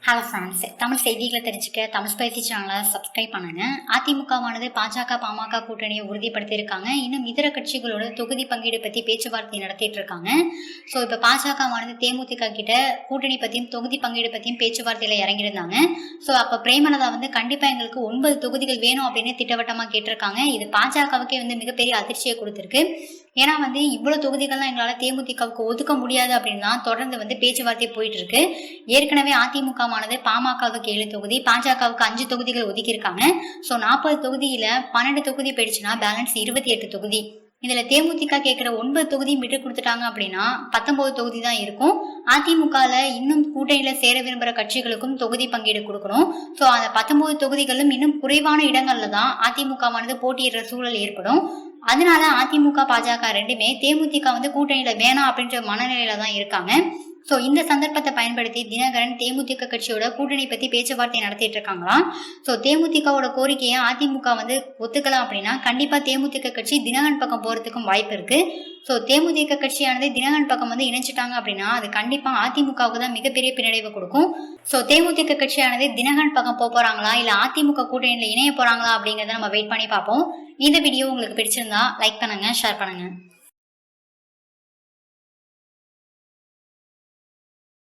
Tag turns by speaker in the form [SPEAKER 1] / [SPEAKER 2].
[SPEAKER 1] Hello friends, Tamil செய்திகளை தெரிஞ்சுக்க Tamil spicy சேனலை சப்ஸ்கிரைப் பண்ணுங்க. அதிமுகவானது பாஜக பாமக கூட்டணியை உறுதிப்படுத்தியிருக்காங்க. இன்னும் இதர கட்சிகளோட தொகுதி பங்கீடு பற்றி பேச்சுவார்த்தை நடத்திட்டு இருக்காங்க. ஸோ இப்போ பாஜகவானது தேமுதிக கிட்ட கூட்டணி பற்றியும் தொகுதி பங்கீடு பற்றியும் பேச்சுவார்த்தையில் இறங்கியிருந்தாங்க. ஸோ அப்போ பிரேமலதா கண்டிப்பாக எங்களுக்கு 9 தொகுதிகள் வேணும் அப்படின்னு திட்டவட்டமாக கேட்டிருக்காங்க. இது பாஜகவுக்கே மிகப்பெரிய அதிர்ச்சியை கொடுத்துருக்கு. ஏன்னா இவ்வளோ தொகுதிகள்லாம் எங்களால் தேமுதிகவுக்கு ஒதுக்க முடியாது அப்படின்னு தான் தொடர்ந்து பேச்சுவார்த்தை போயிட்டு இருக்கு. ஏற்கனவே அதிமுகவானது பாமகவுக்கு 7 தொகுதி, பாஜகவுக்கு 5 தொகுதிகள் ஒதுக்கியிருக்காங்க. ஸோ 40 தொகுதியில 12 தொகுதி போயிடுச்சுன்னா பேலன்ஸ் 28 தொகுதி. இதுல தேமுதிக கேட்கிற 9 தொகுதியும் விட்டு கொடுத்துட்டாங்க அப்படின்னா 19 தொகுதி தான் இருக்கும். அதிமுகல இன்னும் கூட்டணியில சேர விரும்புற கட்சிகளுக்கும் தொகுதி பங்கீடு கொடுக்கணும். ஸோ அந்த 19 தொகுதிகளும் இன்னும் குறைவான இடங்கள்ல தான் அதிமுகவானது போட்டியிடுற சூழல் ஏற்படும். அதனால அதிமுக பாஜக ரெண்டுமே தேமுதிக கூட்டணியில வேணாம் அப்படின்ற மனநிலையில தான் இருக்காங்க. ஸோ இந்த சந்தர்ப்பத்தை பயன்படுத்தி தினகரன் தேமுதிக கட்சியோட கூட்டணி பத்தி பேச்சுவார்த்தை நடத்திட்டு இருக்காங்களாம். ஸோ தேமுதிகவோட கோரிக்கையை அதிமுக ஒத்துக்கலாம் அப்படின்னா கண்டிப்பா தேமுதிக கட்சி தினகரன் பக்கம் போறதுக்கும் வாய்ப்பு இருக்கு. ஸோ தேமுதிக கட்சியானது தினகரன் பக்கம் இணைச்சிட்டாங்க அப்படின்னா அது கண்டிப்பா அதிமுகவுக்கு தான் மிகப்பெரிய பின்னடைவு கொடுக்கும். ஸோ தேமுதிக கட்சியானது தினகரன் பக்கம் போறாங்களா இல்ல அதிமுக கூட்டணியில இணைய போறாங்களா அப்படிங்கறத நம்ம வெயிட் பண்ணி பார்ப்போம். இந்த வீடியோ உங்களுக்கு பிடிச்சிருந்தா லைக் பண்ணுங்க, ஷேர் பண்ணுங்க.